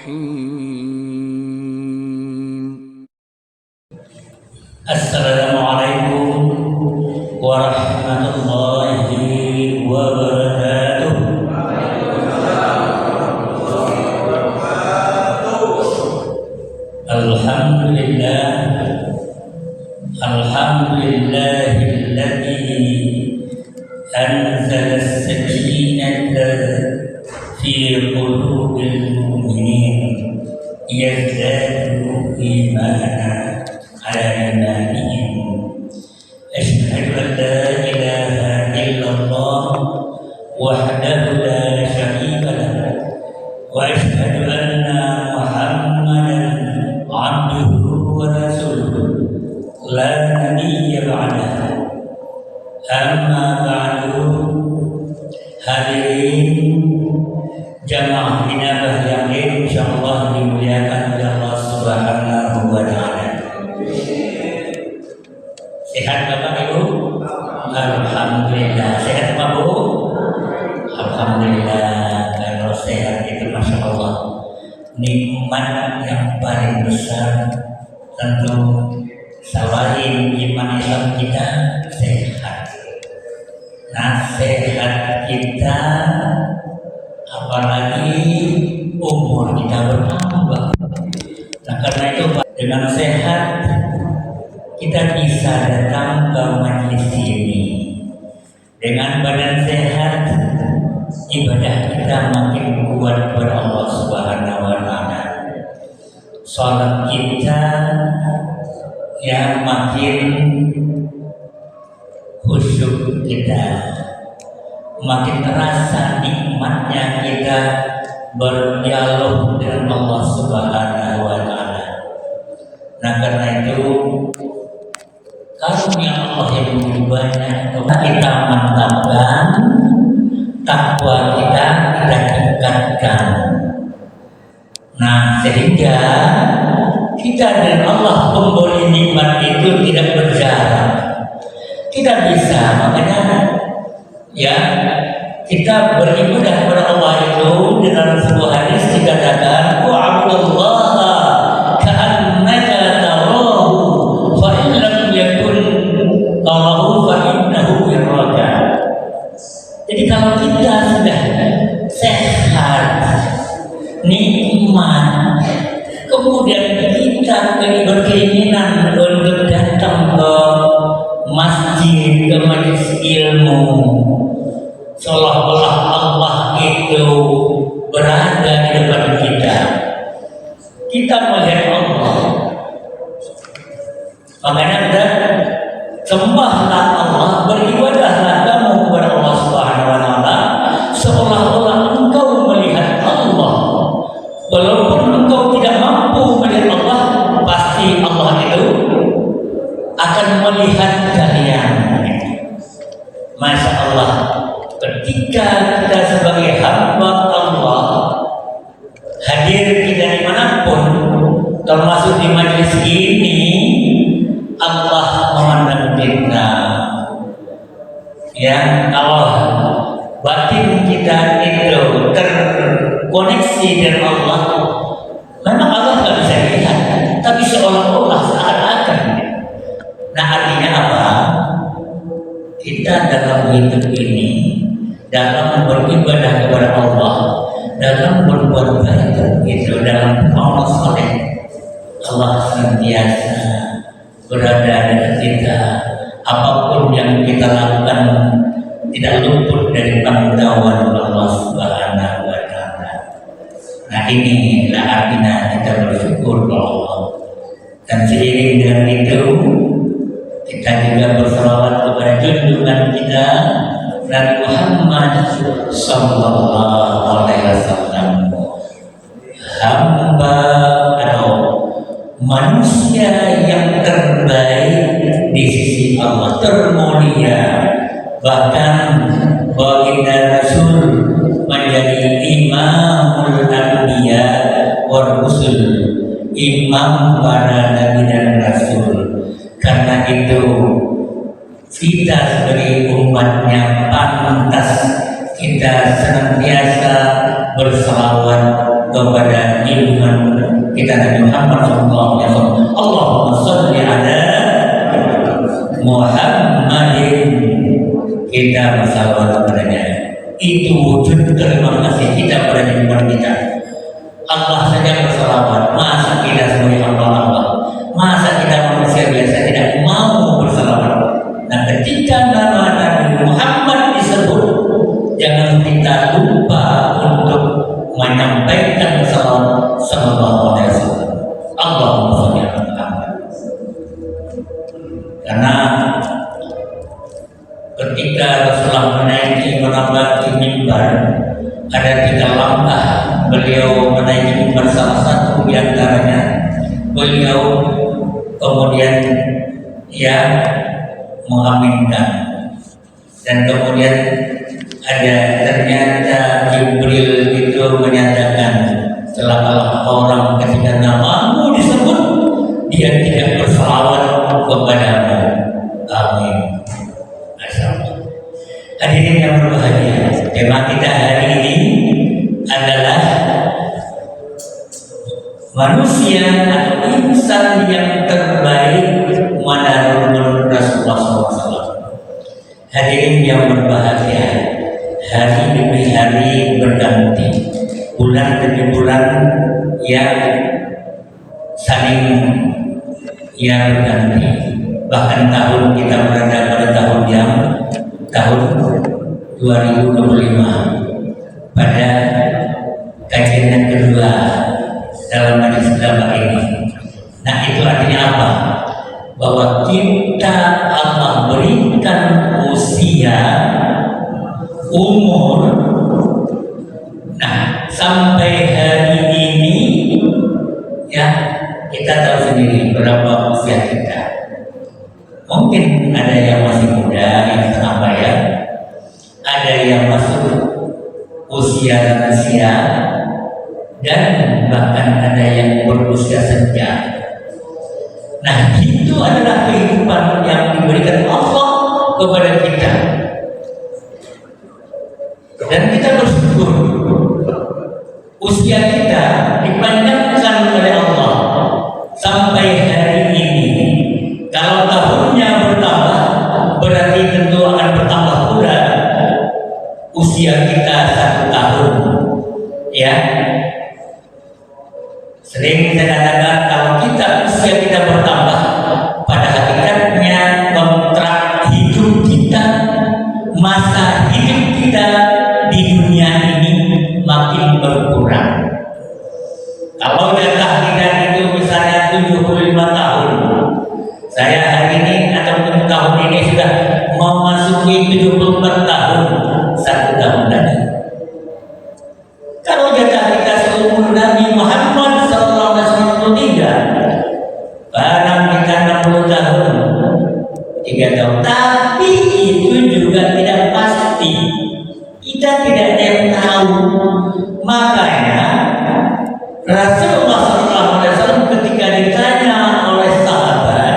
الرحيم. Assalamualaikum warahmatullahi wabarakatuh. Alhamdulillah, alhamdulillahilladzi anzala as-sakinata fi qulubil mu'minin yazdadu imanan ala imanihim. Asyhadu an la ilaha illallah wahdahu la syarika lahu wa asyhadu anna Muhammadan abduhu wa rasuluhu la nabiyya ba'dahu. Amma ba'du. Hadirin jamaah inabah yang insyaallah dimuliakan oleh Allah Subhanahu wa taala. Sehat Bapak Ibu? Alhamdulillah. Sehat Bapak Bu? Alhamdulillah. Kalau sehat itu Masya Allah nikmat yang paling besar. Tentu selain iman Islam kita sehat. Nah, sehat kita apalagi umur kita bertambah. Nah, karena itu dengan sehat kita bisa datang ke majelis ini. Dengan badan sehat, ibadah kita makin kuat kepada Allah Subhanahu wa taala. Salat kita yang makin khusyuk kita, makin terasa nikmatnya kita berdialog dengan Allah Subhanahu wa taala. Nah, karena itu karunia Allah yang begitu banyak kita mantapkan, takwa kita tingkatkan. Nah, sehingga kita dan Allah pemberi nikmat itu tidak berjarak, tidak bisa. Makanya ya kita beribadah kepada Allah itu dalam sebuah hadis dikatakan wa'budullaha ka'annaka tarahu fa in lam yakun tarahu fa innahu yaraka. Jadi kalau kita sudah sehat, nikmat, kemudian kita berkeinginan untuk datang ke masjid, ke majelis ilmu, seolah-olah Allah itu berada di depan kita. Kita melihat Allah. Makanya kita sembahlah Allah, beribadahlah kamu kepada Allah Subhanahu wa taala seolah-olah engkau melihat Allah. Walaupun engkau tidak mampu melihat Allah, pasti Allah itu akan melihat kalian. Masya Allah, ketika kita sebagai hamba Allah hadir kita dimanapun, termasuk di majelis ini, Allah memandang kita. Ya, kalau batin kita itu terkoneksi dengan Allah, memang Allah nggak bisa lihat, tapi seolah-olah seakan-akan. Nah, artinya apa? Kita dalam hidup ini, dalam beribadah kepada Allah, dalam berbuat baik itu, dalam beramal saleh, Allah senantiasa berada dengan kita. Apapun yang kita lakukan tidak luput dari pantauan Allah Subhanahu wa taala. Nah, inilah artinya kita bersyukur kepada Allah. Dan seiring dengan itu kita juga berselawat kepada junjungan kita Nabi Muhammad sallallahu alaihi wasallam, hamba atau manusia yang terbaik di sisi Allah, termulia. Bahkan baginda Rasul menjadi imamul anbiya wal rusul, imam para nabi dan rasul. Karena itu kita sebagai umatnya pantas kita senantiasa bersalawat kepada junjungan kita Nabi Muhammad SAW. Allahumma sholli ala Muhammadin. Kita bersalawat kepadanya. Itu wujud terima kasih kita pada junjungan kita. Allah saja bersalawat, masa kita sebagai Allah, masa kita manusia biasa tidak mau bersalawat. Nah, ketika nama Nabi Muhammad disebut, jangan kita lupa untuk menyampaikan salawat sallallahu alaihi wasallam. Allahumma sholli ala Muhammad. Karena ketika Rasulullah menaiki menambah mimbar, ada 3 langkah beliau menaiki mimbar. Salah satu di antaranya beliau kemudian mengaminkan, dan kemudian ada ternyata Jibril itu menyatakan, celakalah orang ketika namamu disebut dia tidak bersalawat kepadamu. Amin. Hadirin yang berbahagia, tema kita hari ini adalah manusia atau insan yang terbaik menurut Rasulullah SAW. Hadirin yang berbahagia, hari demi hari berganti, bulan demi bulan yang saling berganti. Bahkan tahun kita berada pada tahun 2025 pada kajian yang kedua dalam majelis ulama ini. Nah, itu artinya apa? Bahwa kita Allah berikan usia, umur. Nah, sampai hari ini kita tahu sendiri berapa usia kita. Mungkin ada yang masih muda, yang setengah bayar, ada yang masuk usia lansia, dan bahkan ada yang berusia senja. Nah, itu adalah kehidupan yang diberikan Allah kepada kita, dan kita bersyukur usia kita dipanjangkan oleh Allah sampai hari ini. Kalau tahunnya bertambah, berarti tentu akan bertambah pula usia kita 1 tahun. Sering saya katakan, kalau usia kita bertambah, pada hakikatnya kontrak hidup kita, masa hidup kita di dunia ini makin berkurang. Kalau jatah kita itu misalnya 75 tahun, saya hari ini atau tahun ini sudah memasuki 74 tahun, 1 tahun lagi. Kalau jatah kita seumur Nabi Muhammad SAW 3, barang kita 60 tahun, 3 tahun. Tapi itu juga tidak pasti. Kita tidak ada yang tahu. Makanya Rasulullah SAW ketika ditanya oleh sahabat,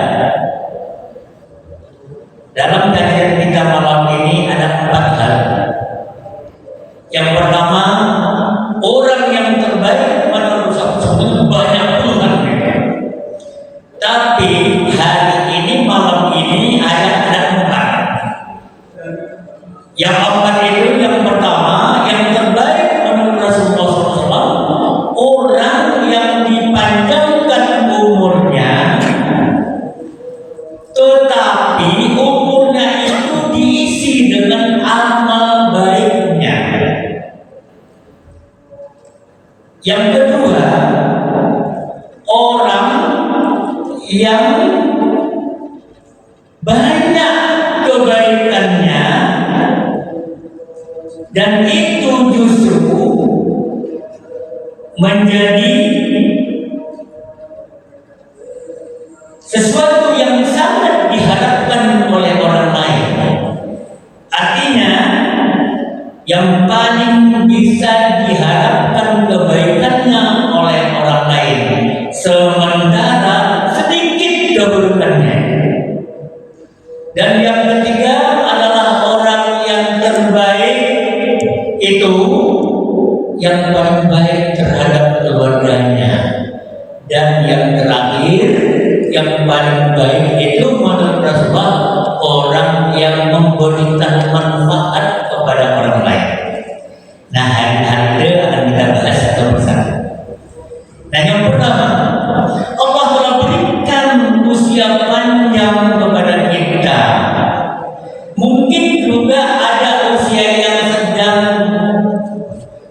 dalam kajian kita malam ini ada 4 hal. Yang pertama, orang yang terbaik menurut Rasulullah banyak puluhan. Tapi hari ini, malam ini ada 4. Yang 4 itu, yang pertama, yang terbaik menurut Rasulullah SAW, orang yang dipanjangkan umurnya, tetapi umurnya itu diisi dengan amal baiknya. Yang kedua, orang yang banyak kebaikannya, dan itu justru menjadi sesuatu yang sangat diharapkan oleh orang lain. Artinya, yang paling bisa diharapkan kebaikannya oleh orang lain, sementara sedikit keburukannya. Dan yang ketiga adalah orang yang terbaik itu yang paling baik terhadap memberikan manfaat kepada orang lain. Nah, hari-hari ini akan kita bahas satu persatu. Nah, yang pertama, Allah telah berikan usia panjang kepada kita. Mungkin juga ada usia yang sedang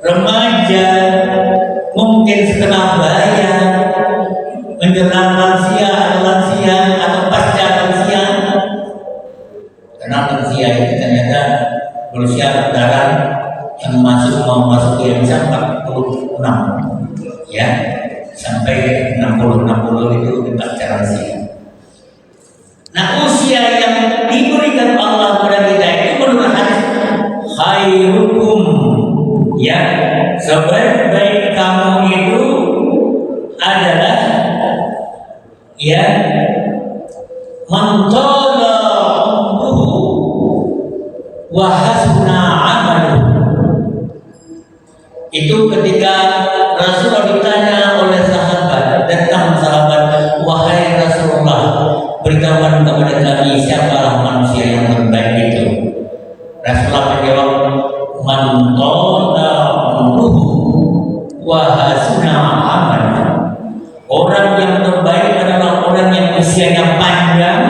remaja, mungkin setengah baya, menjelang lansia atau pasca lansia. Karena lansia itu ternyata berusia darah yang mau masuk yang 46, ya, sampai 60 itu di pasca lansia. Nah, usia yang diberikan Allah kepada kita itu menurut hadis khairukum, ya, sebaik-baik kamu itu adalah, ya, man tala umruhu wa hasuna amaluhu. Itu ketika Rasulullah ditanya oleh sahabat, datang sahabat, wahai Rasulullah, beritahukan kepada kami siapalah manusia yang terbaik itu. Rasulullah menjawab, man tala umruhu wa hasuna amaluhu. Orang yang terbaik adalah orang yang usianya panjang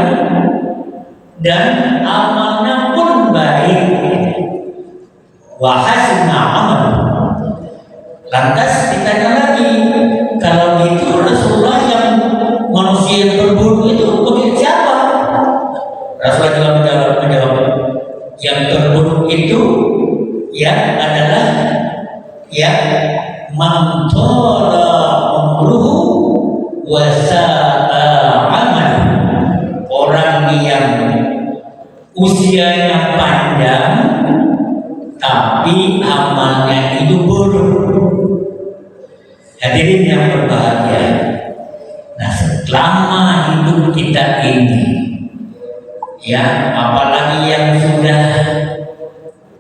dan amalnya pun baik. Wa hasuna amaluhu. Lantas ditanya lagi, kalau itu Rasulullah yang manusia yang terburuk itu bagi siapa? Rasulullah juga menjawab, yang terburuk itu, ya, adalah, ya, man tala umruhu wa sa'a amal. Orang yang usianya panjang tapi amalnya itu buruk. Hadirin yang berbahagia, nah, selama hidup kita ini, ya, apalagi yang sudah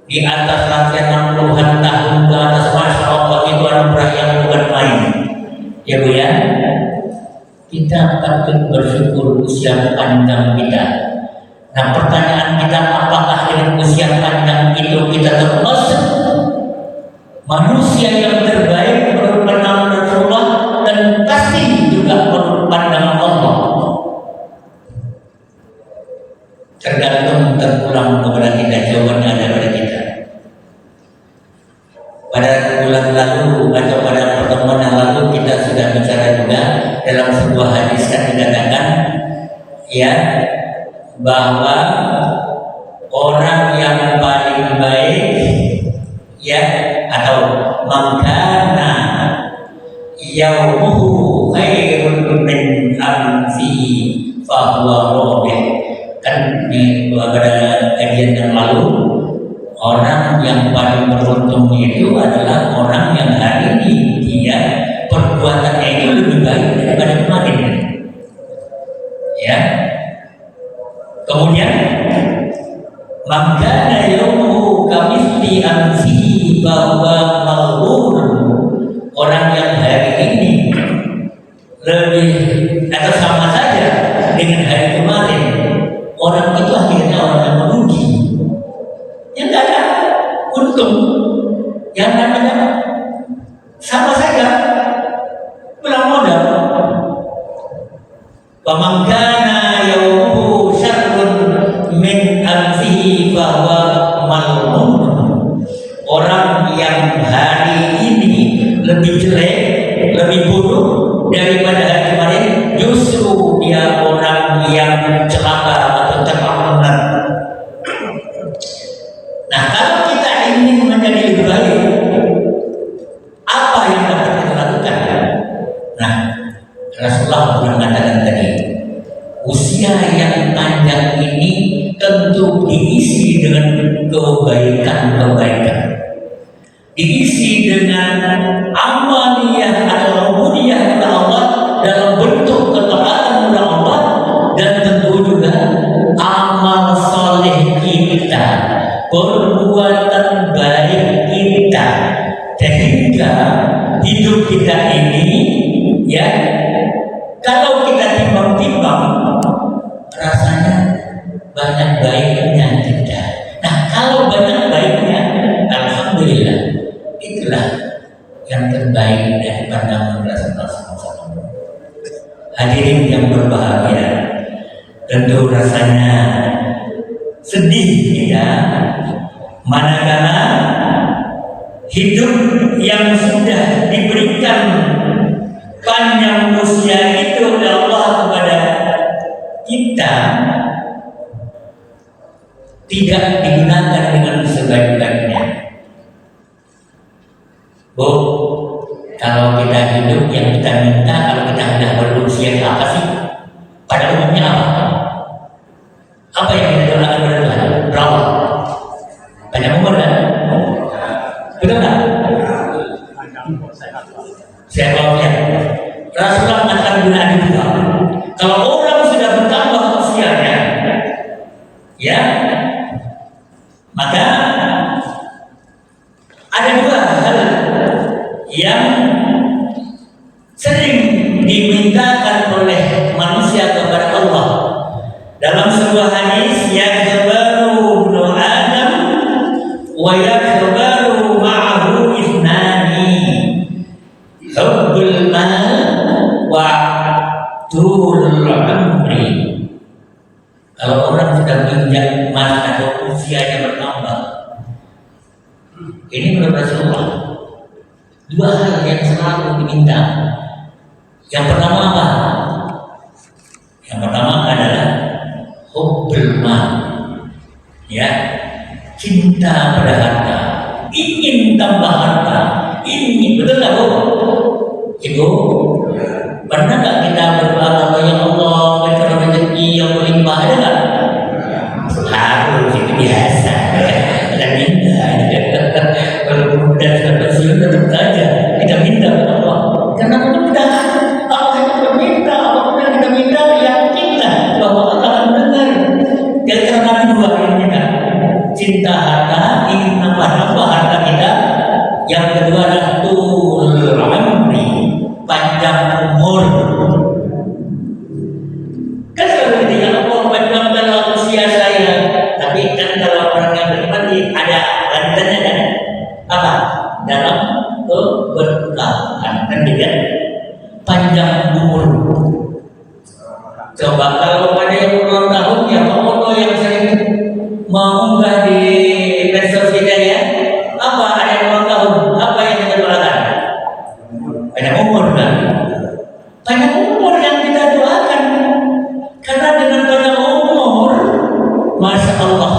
di atas lansia 60-an tahun ke atas, masya Allah, itu anugerah yang bukan main, ya Bu, ya. Kita patut bersyukur usia panjang kita. Nah, pertanyaan kita, apakah dengan usia panjang itu kita termasuk manusia yang terbaik menurut pandangan Rasulullah dan pasti juga menurut pandangan Allah? Tergantung terpulang kepada kita, jawabannya ada pada kita. Pada bulan lalu atau pada pertemuan yang lalu kita sudah bicara juga dalam sebuah hadis yang dikatakan, ya, bahwa orang yang paling baik, ya, atau mangkana yaumuhu khairun min amsihi fahuwa robih. Kan pada kajian yang lalu, orang yang paling beruntung itu adalah orang yang hari ini dia perbuatannya itu lebih baik daripada kemarin, ya. Kemudian mangkana yaumuhu kamisli amsihi bahwa malun. Orang yang hari ini lebih atau sama saja dengan hari kemarin, orang itu akhirnya orang yang merugi. Yang tidak ada untung, yang namanya sama saja, pulang modal. Pamangkana yaumuhu syarrun min amsihi bahwa malun. Orang yang hari ini lebih jelek, lebih buruk daripada hari kemarin, justru dia orang yang celaka atau terlaknat. Nah, kalau kita ingin menjadi lebih baik, apa yang dapat kita lakukan? Nah, Rasulullah sudah mengatakan tadi, usia yang panjang ini tentu diisi dengan kebaikan-kebaikan, diisi dengan amaliyah atau ubudiyah kepada Allah dalam bentuk ketaatan kepada Allah, dan tentu juga amal soleh kita, perbuatan baik kita, sehingga hidup kita ini, ya, kalau kita timbang-timbang rasanya banyak baiknya kita. Tentu rasanya sedih ya, manakala hidup yang sudah diberikan panjang usia itu oleh Allah kepada kita tidak digunakan dengan sebaik-baiknya. Bu, kalau kita hidup yang kita minta, kalau kita sudah berusia apa sih? Pada umumnya apa? Apa yang kita doakan kepada Tuhan? Berapa? Banyak umur kan? Betul tak? Saya jawabnya. Rasulullah mengatakan guna juga. Kalau orang sudah bertambah usianya, ya, maka ada dua hal yang sering dimintakan oleh manusia kepada Allah. Dalam sebuah hadis, yakbaru ibnu Adam wa yakbaru ma'ahu ithnani, hubbul mal wa tulul umri. Kalau orang sudah menginjak masa atau usianya bertambah, ini menurut Rasulullah, dua hal yang selalu diminta. Yang pertama apa? Yang pertama adalah hubbul mal, ya, cinta pada harta, ingin tambah harta, ingin, betul nggak Bu? Ibu, pernah nggak kita berdoa kalau ya Allah berikan rezeki yang berlimpah, ada nggak? Harus, itu biasa. Kita minta, walaupun sudah pensiun tetap saja kita minta kepada Allah. Karena mudah-mudahan Allah yang berminta, apapun yang kita minta, yakinlah bahwa Allah akan mendengar. Jadi karena dua ini kita cinta harta, ingin nambah harta kita. Yang kedua adalah tulul umri, panjang umur. Kan selalu ketika Allah panjangkanlah usia saya, tapi kan kalau orang yang beriman ada lanjutannya kan apa? Dalam keberkahan, kan tidak panjang umur. Coba kalau ada yang ulang tahun, ya foto yang sering mengunggah di medsos kita ya, apa ada yang ulang tahun, apa yang kita doakan? Panjang umur kan? Panjang umur yang kita doakan, karena dengan panjang umur, masya Allah,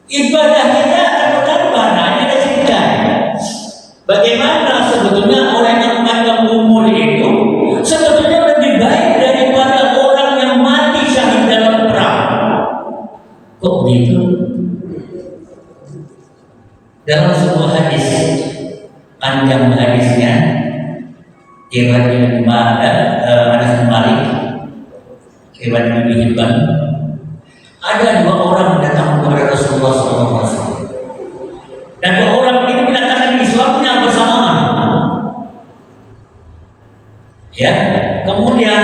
ibadah kita akan bertambah. Nah, ini ada cerita. Bagaimana sebetulnya orang yang panjang umur itu sebetulnya lebih baik daripada orang yang mati syahid dalam perang. Kok begitu? Dalam sebuah hadis, panjang hadisnya, riwayat Anas bin Malik, riwayat Ibnu Hibban, ada dua orang datang kepada Rasulullah SAW, dan dua orang ini menyatakan Islamnya bersamaan. Ya, kemudian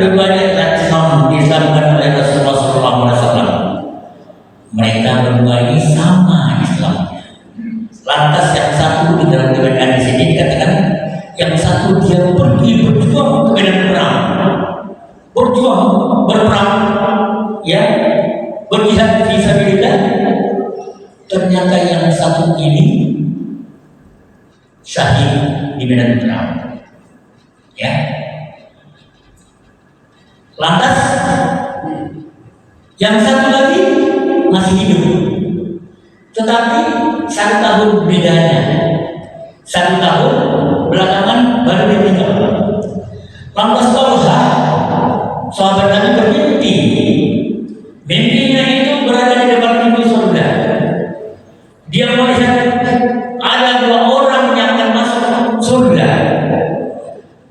keduanya Islamkan oleh Rasulullah SAW. Mereka berdua ini sama Islamnya. Lantas yang satu di dalam riwayat di sini dikatakan, yang satu dia pergi berjuang ke medan perang, berjuang berperang, ya, berjihad fi sabilillah. Ternyata yang satu ini syahid di medan perang, ya. Lantas yang satu lagi masih hidup, tetapi 1 tahun bedanya, 1 tahun belakangan baru ditinggal. Lantas Talha, sahabat Nabi, bermimpi. Mimpinya itu berada di depan pintu surga. Dia melihat ada 2 orang yang akan masuk surga.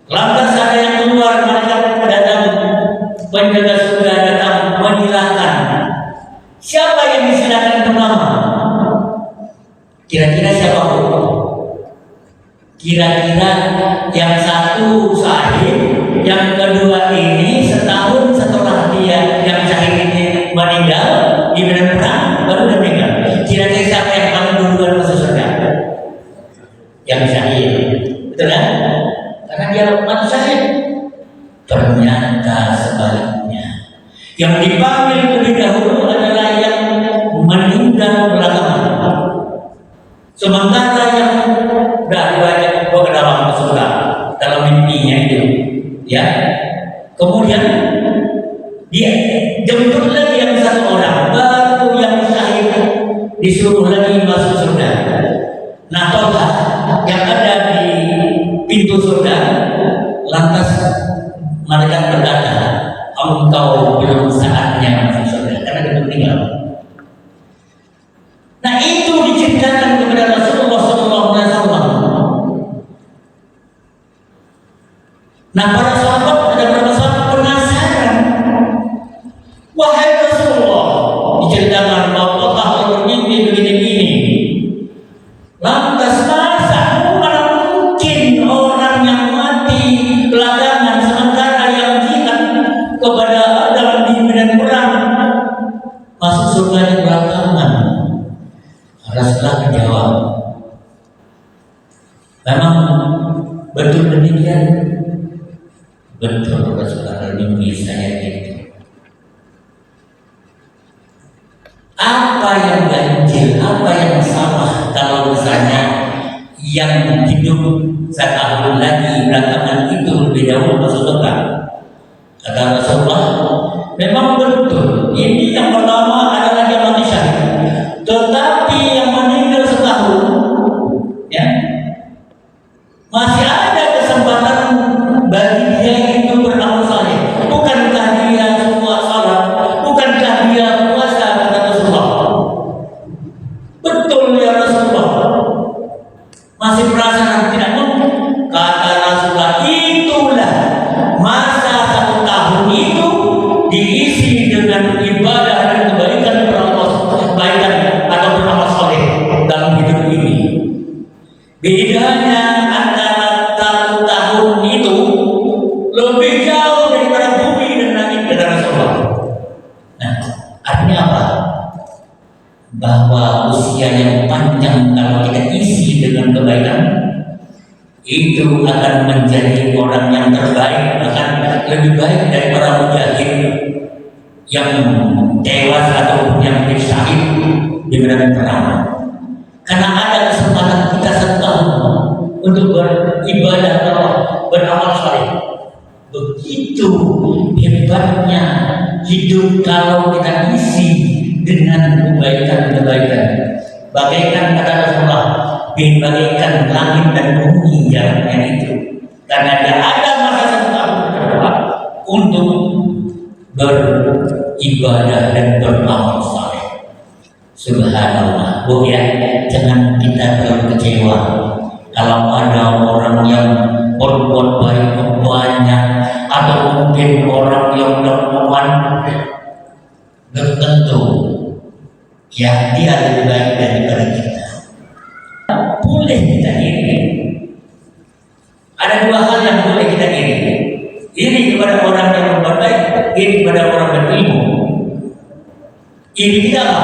Lantas ada yang keluar, malaikat datang, penjaga surga datang menyilakan. Siapa yang disilakan pertama? Kira-kira siapa? Kira-kira yang satu syahid, yang kedua ini setahun setelah dia yang syahid ini meninggal di medan perang baru meninggal. Kira-kira siapa yang paling duluan masuk surga? Yang syahid, betul kan? Karena dia mati syahid. Ternyata sebaliknya, Yang dipanggil lebih dahulu adalah yang meninggal belakangan. Sementara yang dah diajak ke dalam surga dalam mimpinya itu, ya. Kemudian dia jemput lagi yang satu orang, baru yang syahid disuruh lagi masuk surga. Nah, Tolha yang ada di pintu surga, lantas mereka berkata, engkau belum saatnya masuk surga karena dia meninggal. Nah, itu diceritakan kepada Rasulullah SAW. Nah, para sahabat, ada beberapa sahabat penasaran. Wahai Rasulullah, diceritakan bahwa Allah bermimpi begini-begini. Lantas masa mana mungkin orang yang mati belakangan sementara yang jihad kepada dalam di medan perang masuk surga di belakangan? Rasulullah menjawab, memang betul demikian. Betul, Rasulullah mimpi saya itu. Apa yang ganjil, apa yang salah kalau misalnya yang hidup setahun lagi belakangan itu lebih dahulu masuk surga? Kata Rasulullah, memang betul. Ini yang pertama adalah dia manusia. Tetapi yang meninggal setahun, ya, masih ada kesempatan bagi dia itu beramal saleh. Bukankah dia semua salat? Bukankah dia puasa? Kata Rasulullah. Betul ya Rasulullah. Masih perasaan tidak mungkin. Kata Rasulullah, itulah masa 1 tahun itu diisi dengan ibadah dan kebaikan beramal kebaikan atau beramal saleh dalam hidup ini. Bedanya antara tahun itu lebih jauh daripada bumi dan langit, kata Rasulullah. Nah, artinya apa? Bahwa usia yang panjang kalau kita isi dengan kebaikan itu akan menjadi orang yang terbaik, bahkan lebih baik dari para mujahid yang tewas ataupun yang syahid di medan perang. Karena ada kesempatan kita 1 tahun untuk beribadah Allah, beramal saleh. Begitu hebatnya hidup kalau kita isi dengan kebaikan-kebaikan. Bagaikan kata Rasulullah, bagaikan langit dan bumi jaraknya itu. Karena dia ada masa 1 tahun untuk beribadah dan beramal saleh. Subhanallah. Bu ya, jangan kita terlalu kecewa kalau ada orang yang berbuat baik banyak, atau mungkin orang yang dermawan. Tentu ya dia lebih baik daripada kita. Boleh kita iri. Ada 2 hal yang boleh kita iri. Iri kepada orang yang berbuat baik, iri kepada orang berilmu. Iri kita apa?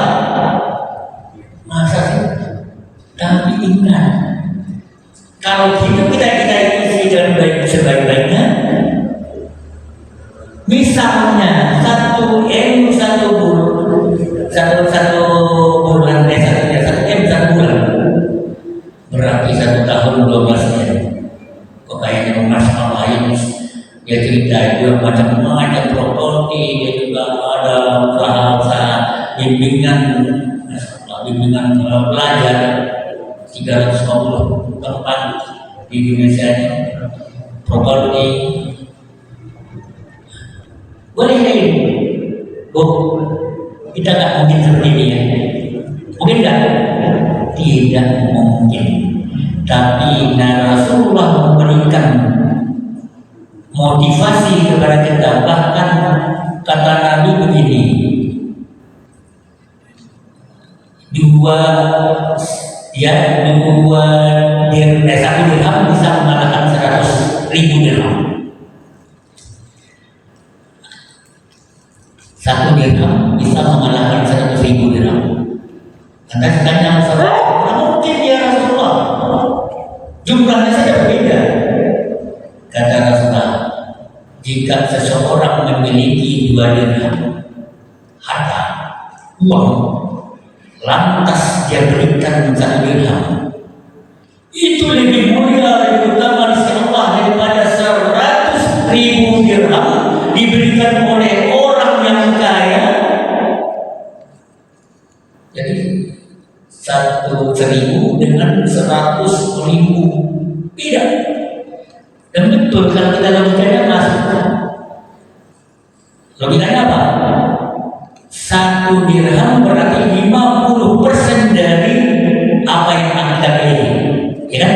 Masa sih? Tapi ingat, kalau hidup kita isi dengan baik sebaik-baiknya. Misalnya satu bulan, 1 bulan berarti 1 tahun 12 jam. Kok kayaknya masalah ini dia cerita dia macam-macam properti, dia juga ada usaha bimbingan belajar 350 tempat di Indonesia ini properti. Boleh ini, Bu, kita nggak mungkin seperti ini ya. Mungkin nggak? Tidak mungkin. Tapi Rasulullah memberikan motivasi kepada kita. Bahkan kata Nabi begini, 1 dirham bisa mengalahkan 100.000 dirham. 1 dirham bisa mengalahkan 100.000 dirham. Anda tanya Rasulullah, mungkin ya Rasulullah, jumlahnya saja berbeda. Kata Rasulullah, jika seseorang memiliki 2 dirham uang, lantas dia berikan 1 dirham, itu lebih mulia, lebih utama di sisi Allah daripada 100.000 dirham diberikan oleh orang yang kaya. Jadi 1.000 dengan 100.000 tidak. Dan betul kalau kita logikanya masuk. Logikanya apa? 1 dirham berarti 50% dari apa yang kita miliki, ya kan?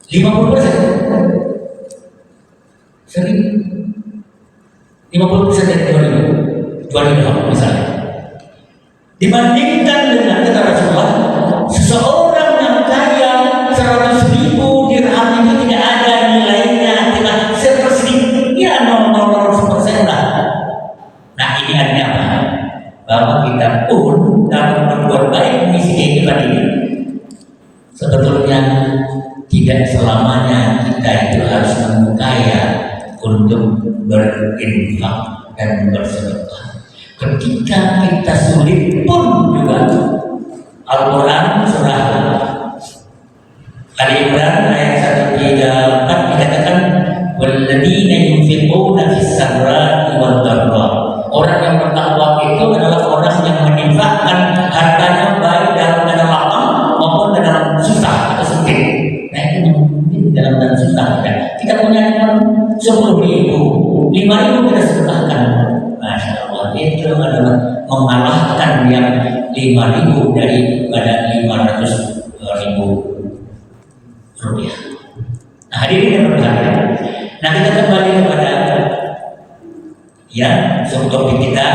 50%. 50% dari 2 dirham misalnya. Dibandingkan dengan kata Rasulullah, seseorang yang kaya 100.000 dirham itu tidak ada nilainya, tidak sepersedikit, ya 0,00% lah. Nah ini artinya apa? Bahwa kita pun dapat berbuat baik di sini kehidupan ini. Sebetulnya tidak selamanya kita itu harus kaya untuk berinfak dan bersedekah. Ketika kita sulit pun juga, Al-Quran surah Ali Imran ayat 134 dikatakan, walladzina yunfiquna fis sarra'i wad dharra. Orang yang bertakwa itu adalah orang yang menginfakkan hartanya baik dalam keadaan lapang maupun dalam susah atau sempit. Nah itu mungkin dalam keadaan susah kita punya cuma 10.000, 5.000 kita sedekahkan. Masya Allah, itu adalah mengalahkan yang 5.000 daripada 500.000 rupiah. Nah hadirin yang berbahagia, nah kita kembali kepada ya topik kita.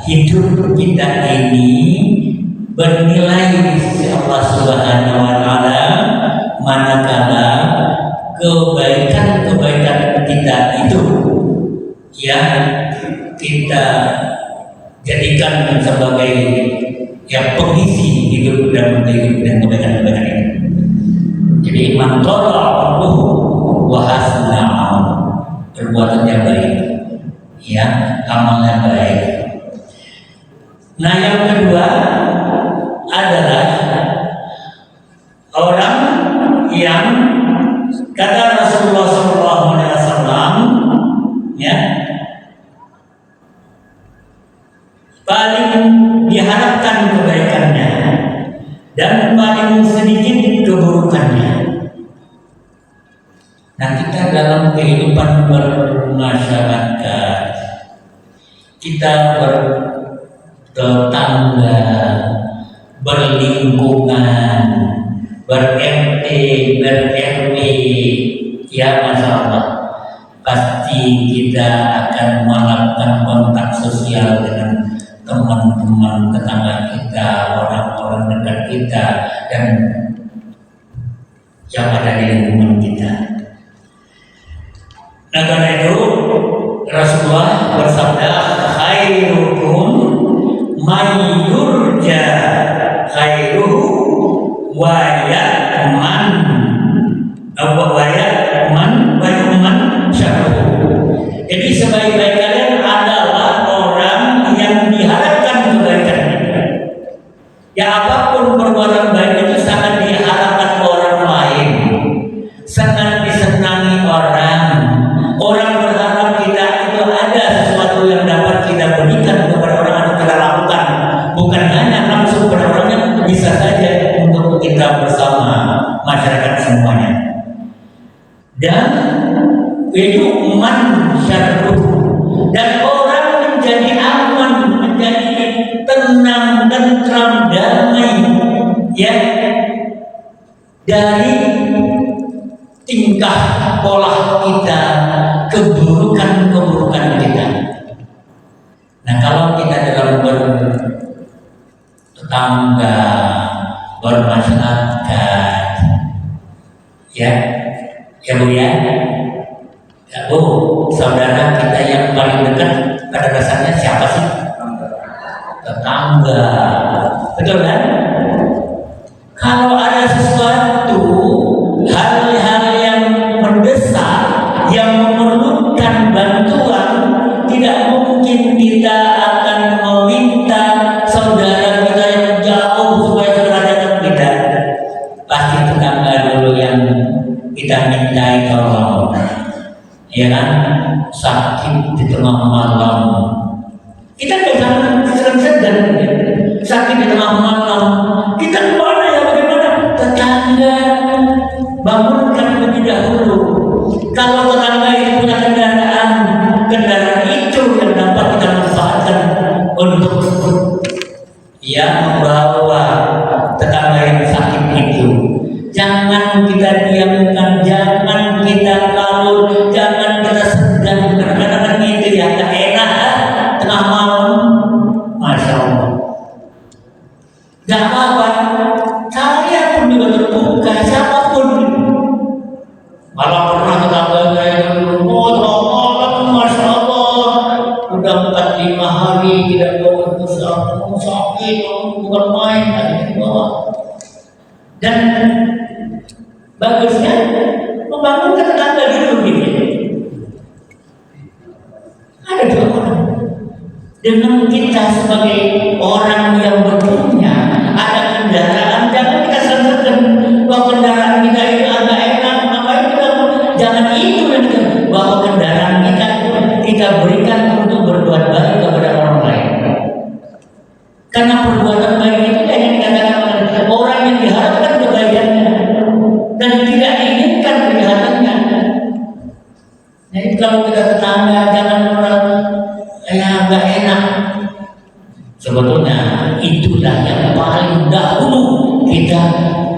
Hidup kita ini bernilai di sisi Allah Subhanahu wa Ta'ala manakala kebaikan-kebaikan kita itu ya kita jadikan sebagai yang pengisi hidup dan kebaikan-kebaikan ini. Jadi man tara wa hasna perbuatan yang baik, ya amalnya baik. Nah yang kedua adalah orang yang kata Rasulullah SAW, ya paling diharapkan kebaikannya dan paling sedikit keburukannya. Nah kita dalam kehidupan bermasyarakat, kita bertetangga, berlingkungan, ber-RT, ber-RW, ya Masya Allah, pasti kita akan melakukan kontak sosial dengan teman-teman tetangga kita, orang-orang dekat kita, dan yang ada di lingkungan kita. Nah karena itu Rasulullah bersabda, khairukum man yurja khairuhu wa ya'man wa yu'man syarruhu. Jadi sebaik-baik kalian adalah orang yang diharapkan kebaikannya. Ya apapun perbuatan baik itu sangat diharapkan orang lain, sangat disenangi orang. Orang berharap kita itu ada sesuatu yang dapat kita berikan kepada orang atau kita lakukan, bukan hanya langsung kepada orangnya, bisa saja untuk kita bersama masyarakat semuanya. Dan itu man syarruh, dan orang menjadi aman, menjadi tenang, tentram, damai, ya dari tingkah pola kita, keburukan kita. Nah kalau kita dalam bertetangga, bermasyarakat, ya Bu ya, Bu, saudara kita yang paling dekat pada dasarnya siapa sih? Tetangga, betul kan? Kalau ada sesuatu hal-hal yang mendesak, yang memerlukan bantuan, tidak mungkin kita akan meminta malam. Kita jangan sedang sakit di tengah malam. Kita kemana ya, bagaimana? Tetangga bangunkan lebih dahulu. Kalau tetangga itu punya kendaraan itu yang dapat kita manfaatkan untuk membawa tetangga yang sakit itu. Jangan kita diamkan, jangan kita kalur, jangan kita sedang. Kadang-kadang itu ya gak enak tengah malam. Masya Allah. Gak apa-apa. Saya pun juga terbuka, siapapun. Malah pernah tetangga saya tengah malam, Masya Allah. Udah 4-5 hari tidak bawa itu sakit, bukan main lagi di bawah. Dan bagusnya membangun tetangga dulu gitu. Ada 2 orang. Dengan kita sebagai orang yang berpunya ada kendaraan, jangan kita sangkakan bahwa kendaraan kita itu agak enak, makanya kita jangan itu yang kita, bahwa kendaraan kita berikan untuk berbuat baik kepada orang lain. Karena perbuatan baik itu yang dikatakan oleh orang yang diharapkan kebaikannya dan tidak diinginkan kejahatannya. Jadi kalau kita tetangga jangan agak enak. Sebetulnya itulah yang paling dahulu kita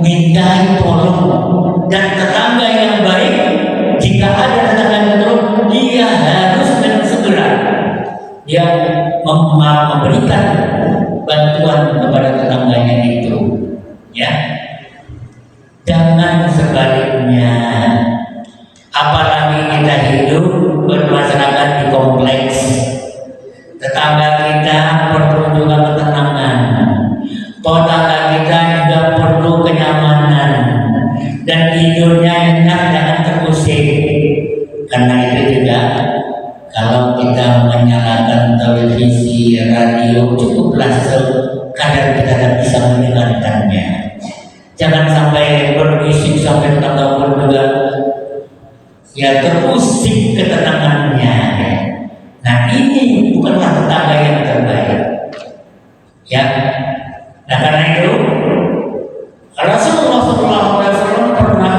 mintai tolong. Dan tetangga yang baik, jika ada tetangga yang tolong, dia harus dan segera dia memberikan bantuan kepada tetangganya itu, ya. Jangan sebaliknya. Apalagi kita hidup bermasyarakat di kompleks, tetangga kita perlu juga ketenangan, tetangga kita juga perlu kenyamanan, dan tidurnya enak, jangan terusik. Karena itu juga kalau kita menyalakan televisi, radio, cukuplah sekadar kita tidak bisa mendengarkannya. Jangan sampai berbisik sampai tetangga pun juga terusik ketenangannya. Nah, ini bukanlah tetangga yang terbaik. Ya. Nah, karena itu Rasulullah SAW pernah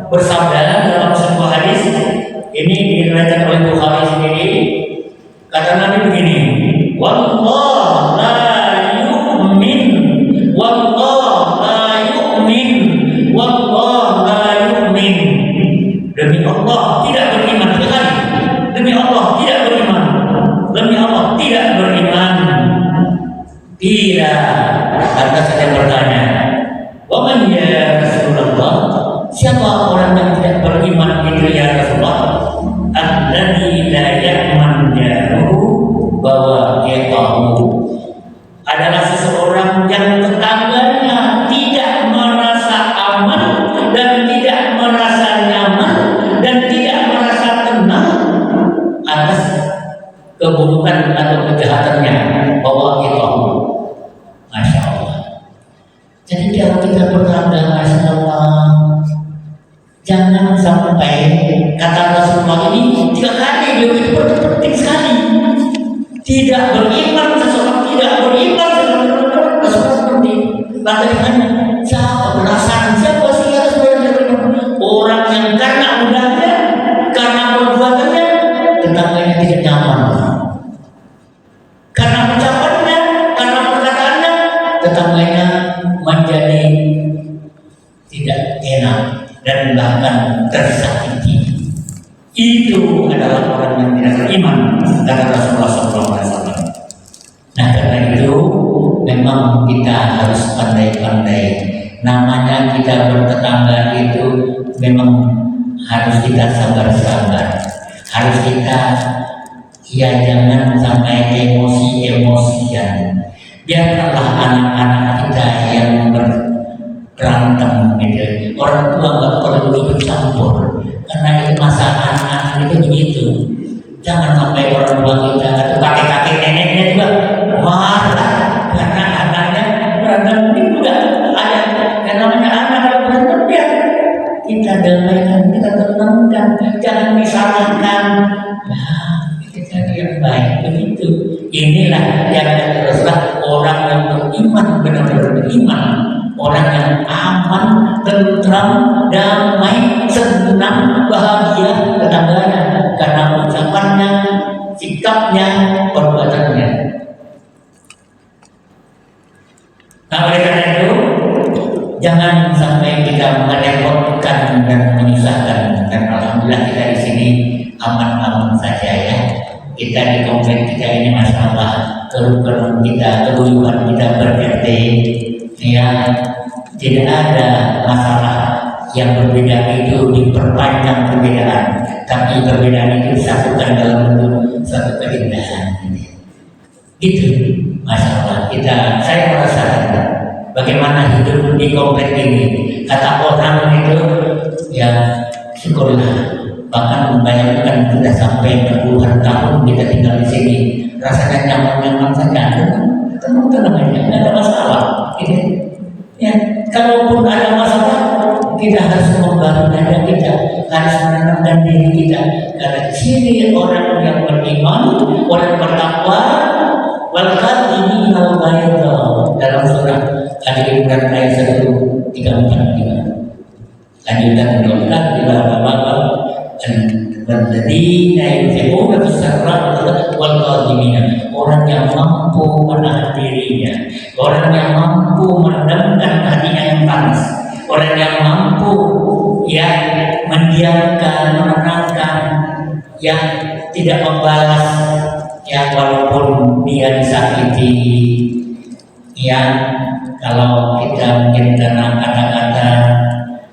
bersabda dalam sebuah hadis. Ini diriwayatkan oleh Bukhari sendiri. Kata Nabi begini, wallah la yu'min, wallah la yu'min, wallah la yu'min. Demi Allah tidak beriman. Demi Allah tidak beriman. Demi Allah tidak beriman. Tidak. Lantas saya bertanya, wa man ya Rasulullah? Siapa orang yang tidak beriman itu ya Rasulullah? Alladzi la ya'man jaruhu, bahwa dia tahu adalah seseorang yang tetangganya tidak merasa aman dan tidak merasa nyaman dan tidak merasa tenang atas keburukan atau kejahatannya, bahwa dia tahu. Masya Allah. Jadi kalau kita bertanda, Masya Allah, jangan sampai kata Rasulullah ini 3 kali beliau itu penting sekali. Tidak beriman seseorang, tidak beriman seseorang seperti bagaimana siapa perasaan siapa sih harus beriman? Orang yang karena udahnya, karena perbuatannya tetangganya tidak nyaman, karena ucapannya, karena perkataannya tetangganya menjadi tidak enak dan bahkan tersakiti. Itu adalah orang yang tidak beriman, kata Rasulullah SAW. Nah, karena itu memang kita harus pandai-pandai. Namanya kita bertetangga itu memang harus kita sabar-sabar. Harus kita jangan sampai emosi-emosian. Biarlah anak-anak kita yang berantem gitu. Orang tua nggak perlu ikut campur, karena itu masa anak-anak itu begitu. Jangan sampai orang tua kita atau kakek-kakek neneknya juga marah karena anaknya berantem. Ini juga ada yang namanya anak kalau berantem, ya kita damaikan, kita tenangkan, jangan disalahkan. Nah, kita jadi yang baik. Begitu. Inilah yang teruslah orang yang beriman, benar-benar beriman, orang yang aman, tentram, damai, senang, bahagia tetangganya karena ucapannya, sikapnya, perbuatannya. Nah, oleh karena itu jangan sampai kita merepotkan dan menyusahkan. Dan alhamdulillah kita di sini aman-aman saja ya. Kita di komplek kita ini masalah kerukunan kita, keguyuban kita ber-RT ya, tidak ada masalah yang berbeda itu diperpanjang perbedaan, tapi perbedaan itu disatukan dalam bentuk suatu keindahan. Itu masalah kita. Saya merasakan bagaimana hidup di komplek ini. Kata orang itu ya syukurlah. Bahkan membayangkan sudah sampai puluhan tahun kita tinggal di sini, rasanya nyaman-nyaman saja, tenang-tenang aja, tidak ada masalah. Gitu. Ya, kalaupun ada masalah, kita harus membangun dada kita, harus menenangkan diri kita. Karena ciri orang yang beriman, orang bertakwa, ini dalam surah Al-Imran ayat 134. Lanjutan doa di bawah Walladzina yunfiquna fis-sarra'i wal qadhimina, orang yang mampu menahan dirinya, orang yang mampu meredamkan hatinya yang panas, orang yang mampu ya mendiamkan, menenangkan, yang tidak membalas ya walaupun dia disakiti. Ya, kalau kita mungkin karena kata-kata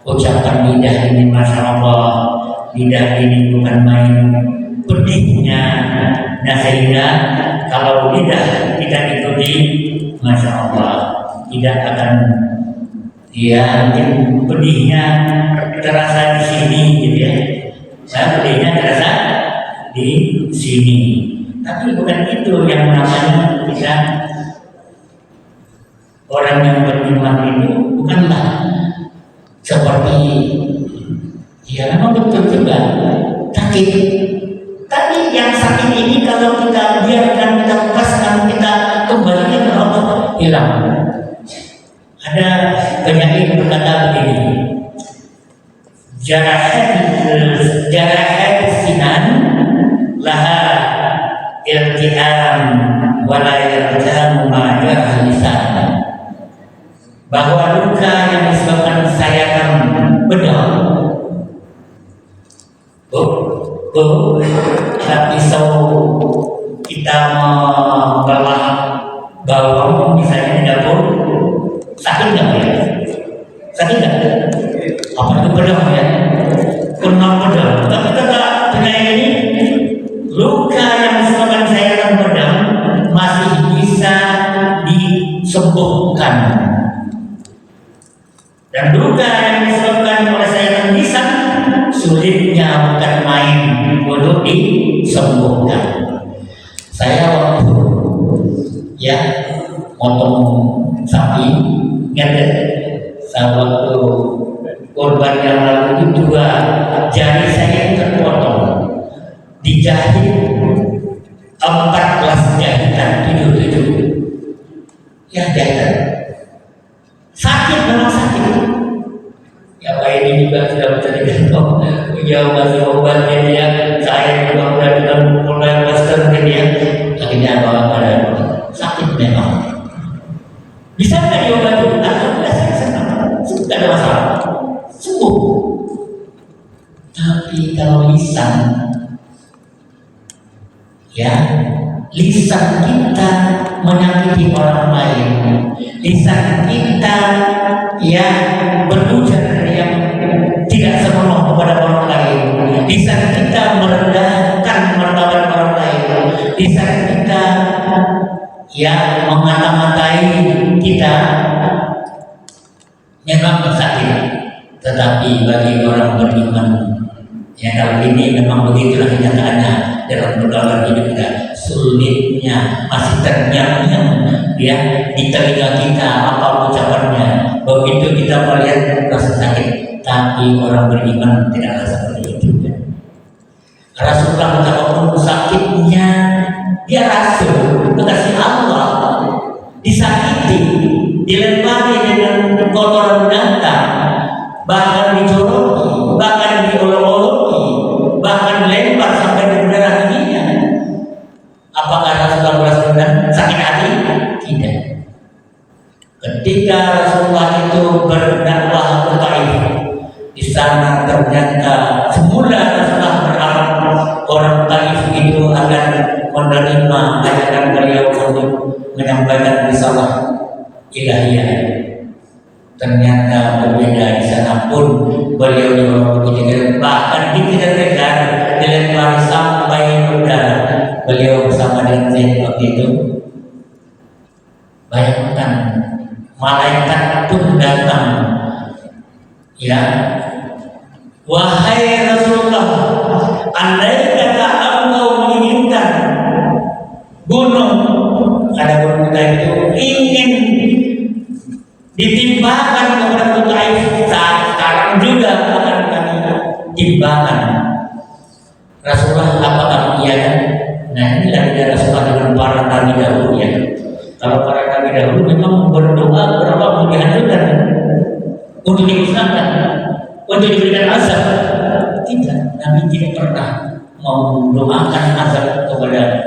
ucapan lidah ini masya Allah, lidah ini bukan main, pedihnya. Nah sehingga kalau lidah tidak ikuti, masya Allah tidak akan ya mungkin pedihnya terasa di sini gitu ya. Pedihnya terasa di sini. Tapi bukan itu yang namanya kita orang yang beriman itu bukanlah seperti ya memang betul juga sakit. Tapi yang sakit ini kalau kita biarkan, kita lepaskan, kita kembalikan ke Allah, hilang. Ada penyair berkata begini, jarahat sinan laha iltiam wala yarjamu ma jarah lisan, bahwa luka yang disebabkan sayatan pedang pisau kita membelah bawang misalnya di dapur, sakit nggak ya? Sakit nggak? Apa itu pedang ya? Kena pedang. Tapi kata penyair ini, luka yang disebabkan sayatan pedang masih bisa disembuhkan. Dan luka yang disebabkan oleh sayatan lisan sulitnya bukan main untuk disembuhkan. Saya waktu ya motong sapi, ingat saya waktu korban yang lalu itu dua jari saya terpotong, dijahit 14 jahitan, 7 ya jahitan. Sakit, memang sakit. Ya Pak ini juga sudah menjadi contoh, beliau masih obatnya dia, saya juga mulai master dia, akhirnya bawa pada sakit memang. Bisa nggak diobati? Alhamdulillah saya senang, tidak ada masalah, sembuh. Tapi kalau lisan, ya lisan kita menyakiti orang lain, lisan kita ya berujar yang tidak senonoh kepada orang lain, lisan kita merendahkan martabat orang lain, lisan kita ya mengata-ngatai kita, memang sakit. Tetapi bagi orang beriman ya dalam ini memang begitulah kenyataannya dalam pergaulan hidup kita. Sulitnya masih terngiang-ngiang ya di telinga kita apa ucapannya, begitu kita melihat rasa sakit. Tapi orang beriman tidaklah seperti itu. Rasulullah betapapun sakitnya Dia rasul, kekasih Allah, disakiti, dilempari dengan kotoran binatang, bahkan dijoroki, bahkan diolok-oloki, bahkan dilempar sampai ke darah giginya. Apakah Rasulullah merasa sakit hati? Tidak. Ketika Rasulullah itu berdakwah ke Taif, di sana ternyata semula Rasulullah berharap orang Taif itu akan menerima ajakan beliau untuk menyampaikan risalah ilahiyah. Ternyata berbeda. Di sana pun beliau juga bahkan dikejar-kejar, dilempar sampai udara. Beliau bersama dengan Zaid waktu itu. Bayangkan, malaikat pun datang. Ya, wahai Rasulullah, andai kata engkau menginginkan gunung, ada gunung kita itu ingin ditimpakan kepada Taif, saat sekarang juga akan kami timpakan. Rasulullah apakah mengiyakan? Nah, inilah dia Rasulullah dengan para nabi dahulu ya. Kalau para nabi dahulu memang berdoa berapa mau dihancurkan untuk dimusnahkan, untuk diberikan azab. Tidak, Nabi tidak pernah mendoakan azab kepada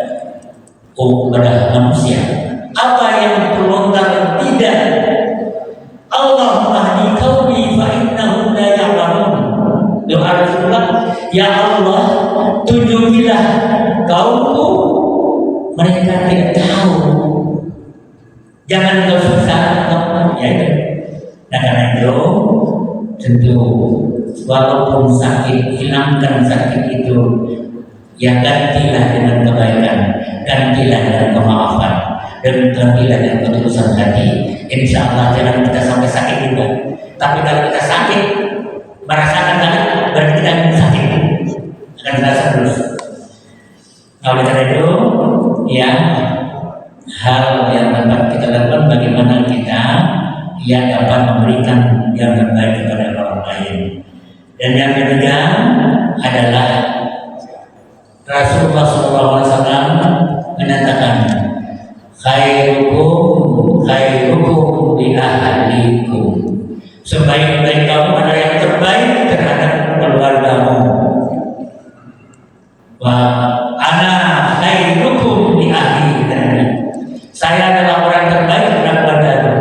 manusia. Apa yang terlontar? Tidak. Allah mahdi qaumi fa innahum la ya'lamun. Doa Rasulullah, ya Allah, tunjukilah kaumku, mereka tidak tahu. Jangan kau susah, ya. Nah, karena itu tentu walaupun sakit, hilangkan sakit itu, ya gantilah dengan kebaikan, gantilah dengan kemaafan, dan gantilah dengan ketulusan hati. Insya Allah jangan kita sampai sakit juga. Tapi kalau kita sakit, merasakan sakit, berarti kita akan sakit, akan terasa terus. Nah, oleh karena itu, ya hal yang dapat kita lakukan bagaimana kita yang dapat memberikan yang terbaik kepada orang lain. Dan yang ketiga adalah Rasulullah SAW menyatakan khairukum li ahlikum. Sebaik-baik kamu adalah yang terbaik terhadap keluargamu. Wa ana khairukum li ahli. Saya adalah orang terbaik terhadap keluargaku.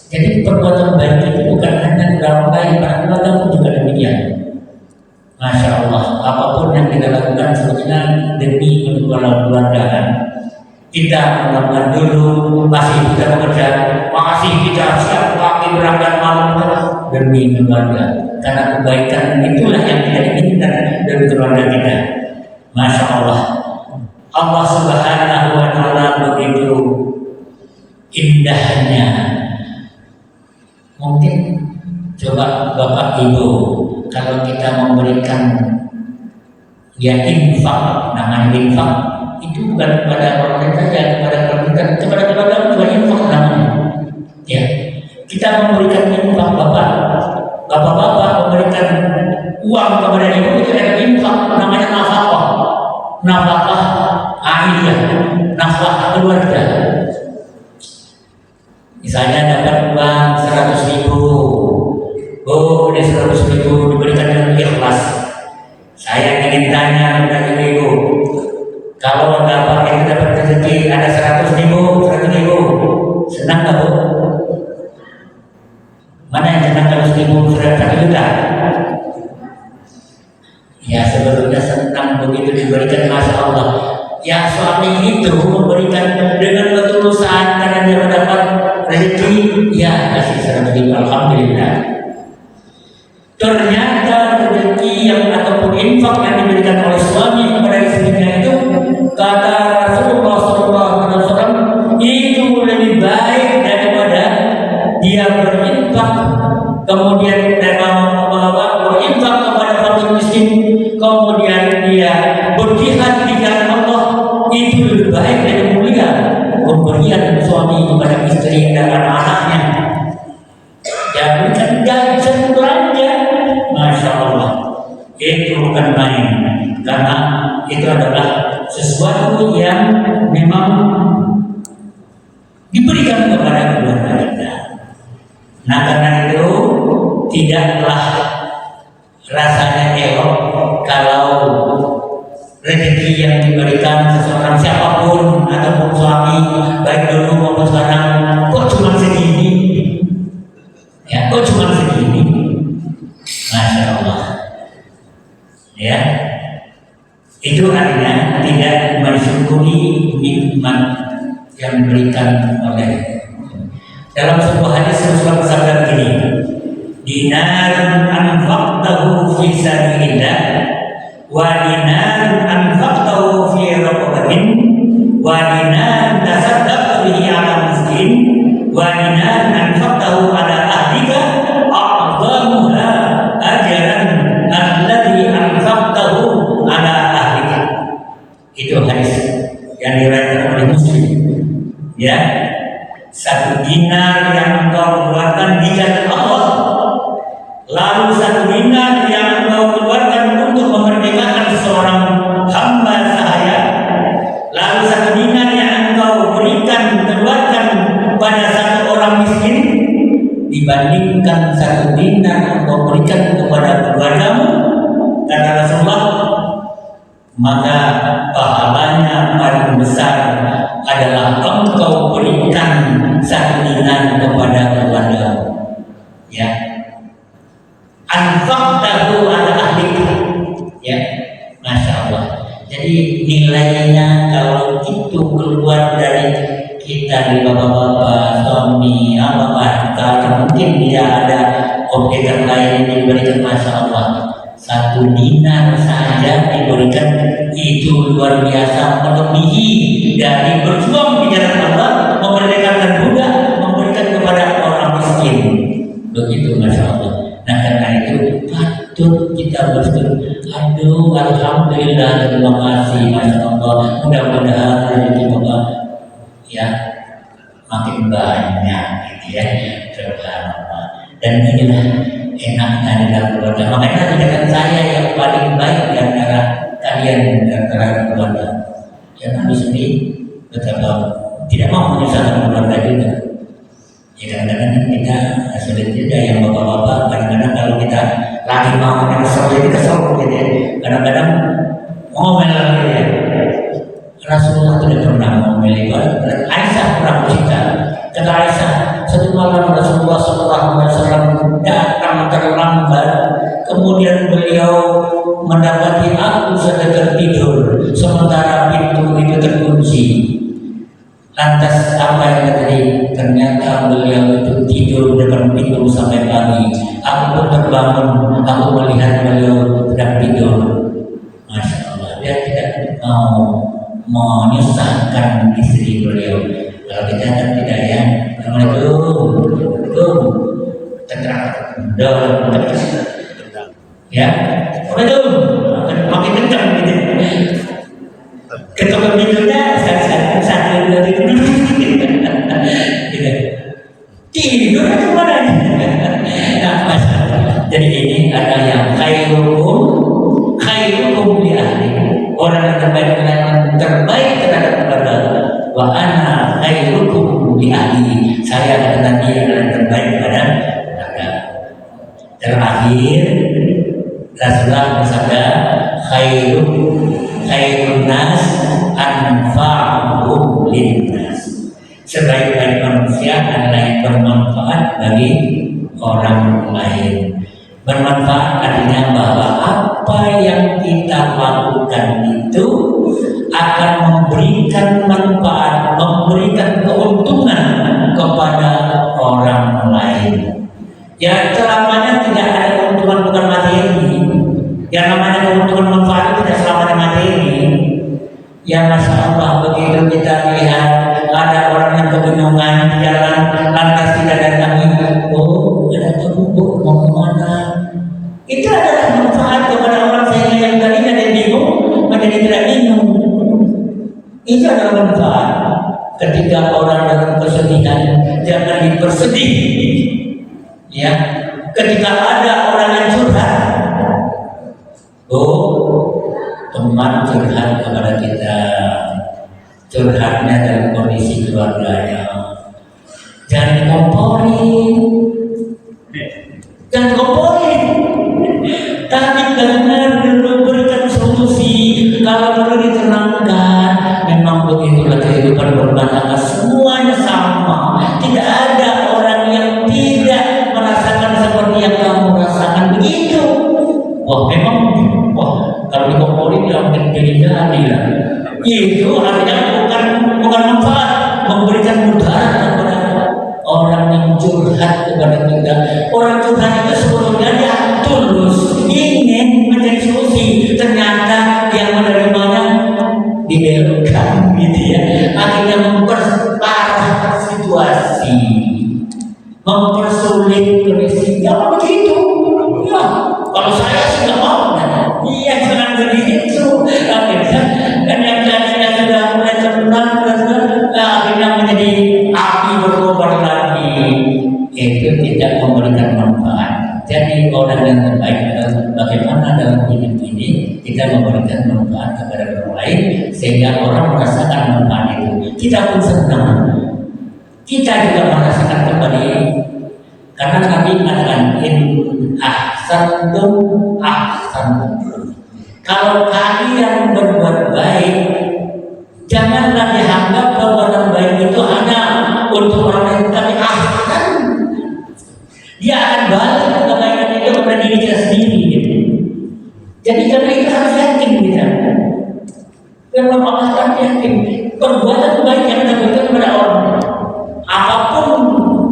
Jadi perbuatan baik itu bukan hanya orang baik, para keluarga pun juga demikian. Masya Allah, apapun yang kita lakukan sebetulnya demi keluarga. Kita melakukan dulu, masih kita bekerja, masih kita siap pagi berangkat malam demi keluarga. Karena kebaikan itulah yang kita inginkan dari keluarga kita. Masya Allah, Allah Subhanahu wa Ta'ala begitu indahnya. Mungkin coba Bapak Ibu, kalau kita memberikan ya infak, namanya infak itu bukan kepada orang lain saja, kepada keluarga juga infak namanya. Ya, kita memberikan infak bapak memberikan uang kepada ibu itu ada infak, namanya nafkah ailiyah, nafkah keluarga. Misalnya dapat uang 100.000, oh ini 100.000 diberikan dengan ikhlas. Saya ingin tanya kepada ibu, kalau bapak itu dapat rezeki ada 100.000, senang nggak bu? Mana yang senang kalau 1.000 1 juta? Ya sebetulnya senang begitu diberikan, masya Allah. Ya suami itu memberikan dengan ketulusan karena dia mendapat rezeki, ya kasih 100.000, alhamdulillah. Ternyata rezeki yang ataupun infak yang diberikan oleh suami kepada istrinya itu, kata Rasulullah SAW, itu lebih baik daripada dia berinfak kemudian berinfak kepada fakir miskin, kemudian dia berjihad di jalan Allah. Itu lebih baik dan mulia pemberian suami kepada istri dan anak-anaknya. Jangan jajan belanja, masya Allah, itu bukan main, karena itu adalah sesuatu yang memang diberikan kepada keluarga kita. Nah karena itu tidaklah rasanya elok kalau rezeki yang diberikan seseorang siapapun ataupun suami baik dulu maupun sekarang kok cuma segini, ya kok cuma segini, masya Allah, ya itu artinya tidak mensyukuri nikmat yang diberikan oleh. Dalam sebuah hadis Rasulullah bersabda begini, dinarun anfaqtahu fi sabilillah wa dinarun anfaqtahu fi raqabatin wa dinarun tasaddaqta bihi 'ala miskin wa dinarun anfaqtahu 'ala ahlika a'dhamuha ajran alladhi anfaqtahu 'ala ahlika. Itu hadis yang diriwayatkan oleh Muslim, ya. Satu dinar yang engkau keluarkan di jalan Allah, lalu satu dinar yang engkau keluarkan untuk memerdekakan seorang hamba sahaya, lalu satu dinar yang engkau keluarkan pada satu orang miskin, dibandingkan satu dinar yang engkau berikan kepada keluargamu, kata Rasulullah, maka pahalanya paling besar adalah engkau berikan satu dinar kepada keluarga, ya. Anfaqtahu ala ahlika, ya, masya Allah. Jadi nilainya kalau itu keluar dari kita, dari bapak-bapak, suami, apa mungkin dia ada objek yang lain yang diberikan, masya Allah. Satu dinar saja diberikan itu luar biasa, melebihi dari berjuang di jalan Allah, memerdekakan budak, memberikan kepada orang miskin. Begitu, masya Allah. Nah karena itu patut kita bersyukur. Aduh, alhamdulillah, terima kasih, masya Allah. Mudah-mudahan rezeki Bapak ya makin banyak, gitu ya. Subhanallah. Dan inilah enaknya di dalam keluarga. Makanya tindakan saya yang paling baik di antara kalian, di antara keluarga. Ya Nabi sendiri betapa tidak mau menyusahkan keluarga juga. Ya kadang-kadang kita sulit juga yang bapak-bapak. Kadang-kadang kalau kita lagi mau kesel gitu ya. Kadang-kadang ngomel lagi ya. Rasulullah tidak pernah ngomel itu. Aisyah pernah bercerita. Kata Aisyah, satu malam Rasulullah SAW datang terlambat, kemudian beliau mendapati aku sedang tertidur, sementara pintu itu terkunci. Lantas apa yang terjadi? Ternyata beliau itu tidur depan pintu sampai pagi. Aku pun terbangun, aku melihat beliau sedang tidur. Masya Allah, dia tidak mau menyusahkan istri beliau. Kalau kita kan tidak ya, Assalamualaikum, ya, makin kencang gitu. Ketuk pintunya satu dua tidur, tidur itu mana? Nah, masalah. Jadi ini ada yang khairukum li ahli, orang yang terbaik terhadap keluarga. Wa ana khairukum li ahli, saya adalah dia yang terbaik pada keluarga. Terakhir Rasulullah bersabda, khairun nas anfa'uhum linnas. Sebaik-baik manusia adalah yang bermanfaat bagi orang lain. Bermanfaat artinya bahwa apa yang kita lakukan itu akan memberikan manfaat, memberikan keuntungan kepada orang lain. Ya selamanya tidak ada keuntungan bukan materi. Yang namanya keuntungan manfaat tidak selamanya materi. Ya masya Allah, begitu kita lihat ada orang yang kebingungan di jalan, lantas kita datangi, oh ada bu mau kemana? Itu adalah manfaat kepada orang saya yang tadinya dia bingung menjadi tidak bingung. Itu adalah manfaat. Ketika orang dalam kesedihan, jangan dipersedih. Ya, ketika ada orang yang curhat, oh teman curhat kepada kita, curhatnya dalam kondisi keluarganya. Jangan dikomporin, jangan komporin. Tapi benar dulu berikan solusi. Kalau perlu ditenangkan, memang begitulah kehidupan bermasyarakat, semuanya sama. Tidak ada orang yang tidak merasakan seperti yang kamu rasakan begitu. Wah memang, kalau dikomporin ya mungkin jadi ya. Itu artinya bukan manfaat, memberikan mudarat kepada orang yang curhat kepada kita. Orang curhat itu sebetulnya dia tulus ingin mencari solusi, ternyata yang menerimanya dibelokkan gitu ya, akhirnya memperparah situasi, mempersulit kondisi. Ya begitu ya, kalau saya sih nggak mau. Iya jangan begitu. Akhirnya dan yang tadinya sudah mulai tenang akhirnya menjadi api berkobar lagi. Itu tidak memberikan manfaat. Jadi orang yang terbaik adalah bagaimana dalam hidup ini kita memberikan manfaat kepada orang lain sehingga orang merasakan manfaat itu. Kita pun senang. Kita juga merasakan kembali. Karena Nabi mengatakan in ahsantum ahsantum. Kalau kalian berbuat baik, janganlah dianggap perbuatan baik itu hanya untuk orang lain, tapi ahsan. Dia akan balik kebaikan itu kepada diri kita sendiri. Gitu. Jadi karena itu harus yakin kita. Karena Allah kan yakin perbuatan baik yang kita berikan kepada orang, apapun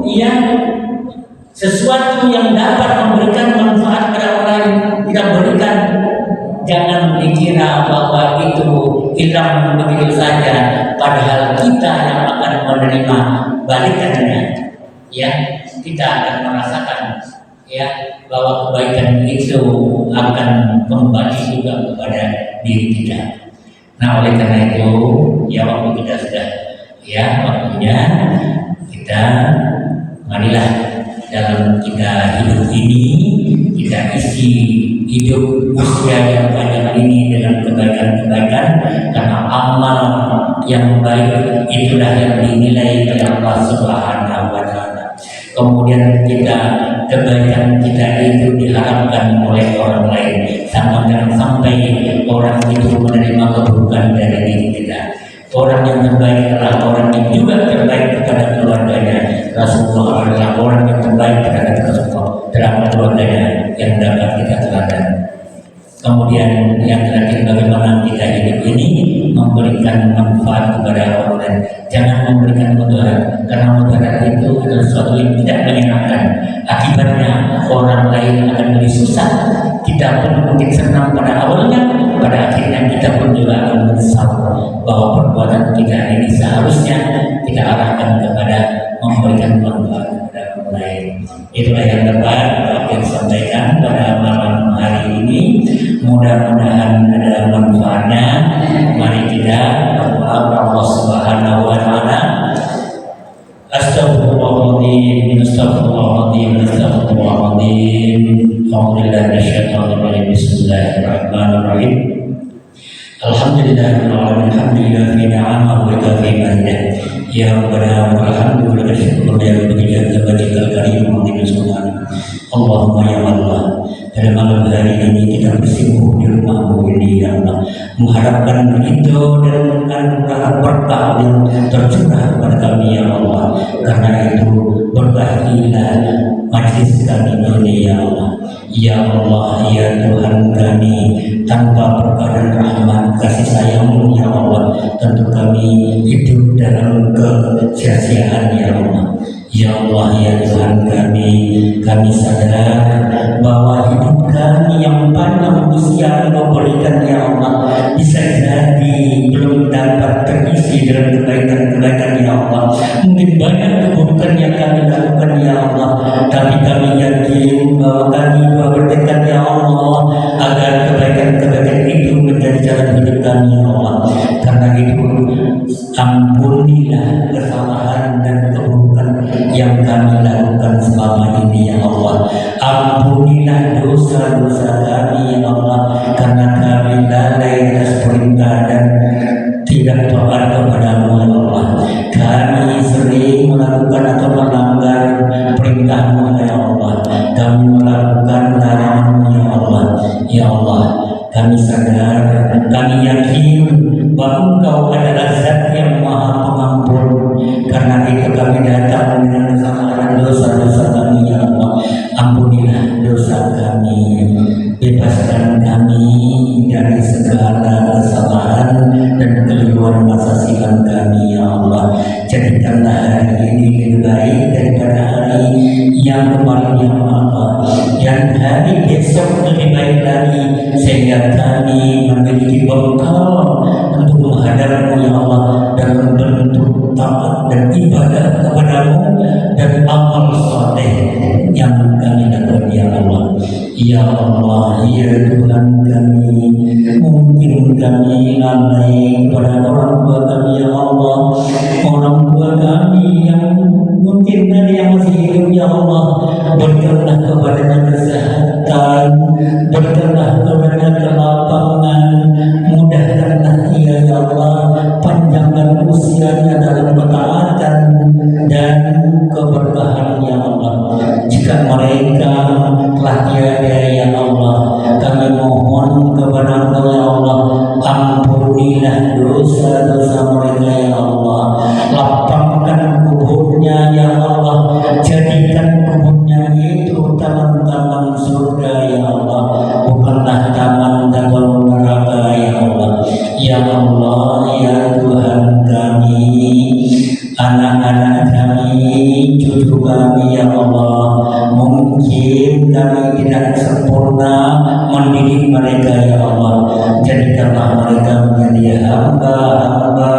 yang sesuatu yang dapat memberikan manfaat kepada orang lain kita berikan. Jangan dikira bahwa itu hilang begitu saja, padahal kita yang akan menerima balikannya. Ya, kita akan merasakan ya bahwa kebaikan itu akan kembali juga kepada diri kita. Nah, oleh karena itu, ya waktu kita sudah ya waktunya kita marilah dalam kita hidup ini kita isi hidup usia yang panjang ini dengan kebaikan-kebaikan, karena amal yang baik itulah yang dinilai oleh Allah Subhanahu wa Ta'ala. Kemudian kebaikan kita itu diharapkan oleh orang lain, jangan sampai orang itu menerima keburukan dari diri kita. Orang yang terbaik adalah orang yang juga terbaik kepada keluarganya. Rasulullah adalah orang yang terbaik terhadap keluarganya yang dapat kita teladan. Kemudian yang terakhir, bagaimana kita hidup ini memberikan manfaat kepada orang lain. Jangan memberikan mudarat, karena mudarat itu adalah sesuatu yang tidak menyenangkan. Akibatnya orang lain akan lebih susah. Kita pun mungkin senang pada awalnya, pada akhirnya kita pun juga akan menyesal bahwa perbuatan kita ini seharusnya kita arahkan kepada memberikan manfaat kepada orang lain. Itulah yang dapat saya sampaikan pada malam hari ini. Mudah-mudahan ada manfaatnya. Mari kita berdoa Allah Subhanahu wa Ta'ala. Astaghfirullahaladzim, astaghfirullahaladzim, astaghfirullahaladzim. Alhamdulillah, bismillahirrahmanirrahim. Alhamdulillah, alhamdulillah fi ni'amahu wa kafi mahidah. Ya Rabbana walhamdulillah syukur ya Rabbana wajhikal karim wa subhanahu. Allahumma ya Allah, pada malam hari ini kita bersungguh di rumahmu ini ya Allah, mengharapkan itu dan anugerah berkah yang tercurah kepada kami ya Allah. Karena itu berbahagialah majlis kami ini ya Allah. Ya Allah, ya Tuhan kami, tanpa berkah dan rahmat kasih sayang-Mu ya Allah, tentu kami hidup dalam kesia-siaan ya Allah. Ya Allah, ya Tuhan kami sadar bahwa hidup kami yang panjang usia Engkau berikan ya Allah, bisa jadi belum dapat terisi dengan kebaikan-kebaikan ya Allah. Mungkin banyak keburukan yang kami lakukan ya Allah, tapi kami yakin bahwa kami bertekad ya Allah agar kebaikan-kebaikan itu menjadi jalan hidup kami ya Allah. Karena itu ampunilah kesalahan dan keburukan yang kami lakukan selama ini ya Allah. Ampunilah dosa-dosa kami ya Allah, karena kami lalai atas perintah dan tidak taat kepada keberhasilan kami ya Allah. Jadikanlah hari ini lebih baik daripada hari yang kemarin ya Allah, dan hari besok lebih baik lagi, sehingga kami memiliki bekal untuk menghadapmu ya Allah dan bentuk taat dan ibadah kepadamu dan amal soleh yang kami dapat ya Allah. Ya Allah, ya Tuhan kami, mungkin kami lalai kepada orang tua kami ya Allah, orang tua kami yang mungkin ada yang masih hidup ya Allah, berikanlah kepadanya kesehatan, berikanlah kepadanya kelapangan, mudahkanlah ia ya Allah, panjangkan usianya dalam ketaatan dan keberkahan ya Allah. Jika mereka telah tiada ya Allah, kami mohon kepada Engkau ya Allah, ampunilah dosa-dosa mereka ya Allah, lapangkan kuburnya ya Allah, jadikan kuburnya itu taman-taman surga ya Allah, bukanlah taman-taman neraka ya Allah. Ya Allah, ya Tuhan kami, anak-anak kami, cucu kami ya Allah, mungkin kami tidak sempurna mendidik mereka ya Allah, jadikanlah mereka menjadi hamba-hamba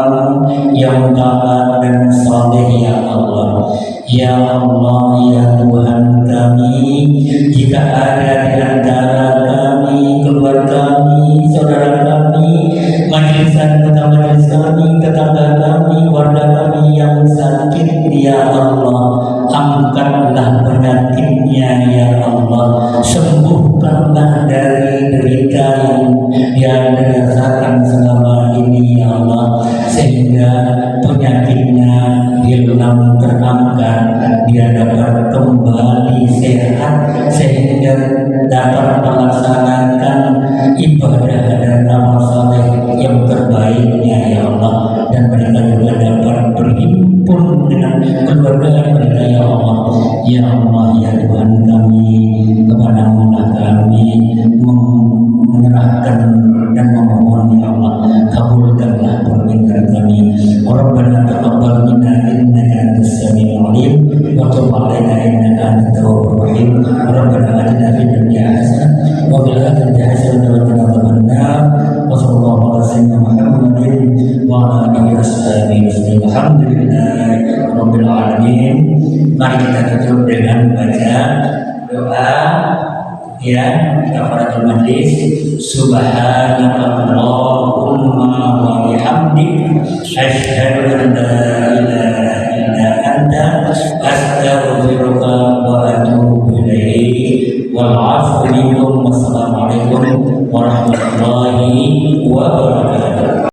yang taat dan saleh ya Allah. Ya Allah, ya Tuhan kami, jika ada di antara kami, keluarga kami, saudara kami, majelis kami, tetangga kami, warga kami yang sakit ya Allah, angkatlah penyakitnya ya Allah, sembuhkanlah dari derita yang dia rasakan selama ini ya Allah, sehingga penyakitnya hilang terangkat, dia dapat kembali sehat, sehingga dapat melaksanakan ibadah dan amal saleh yang terbaiknya ya Allah, dan mereka juga dapat berhimpun dengan keluarga mereka ya Allah. Ya Allah, ya Tuhan kami, kepadamu kami menyerahkan dan memohon ya Allah, kabulkanlah permintaan kami. Rabbana taqabbal minna innaka antas samiul alim wa tub 'alaina innaka antat tawwabur rahim. Rabbana atina fid dunya hasanah wa fil akhirati hasanah wa qina adzabannar. Wa sallallahu ala sayyidina Muhammadin wa ala alihi washabihi. Alhamdulillahi rabbil alamin. Mari kita tutup dengan baca doa ya kafaratul majlis. Subhanakallahumma wa bihamdik, asyhadu an la ilaha illa anta, astaghfiruka wa atubu ilaik. Wal 'afwu minkum. Wassalamualaikum warahmatullahi wabarakatuh.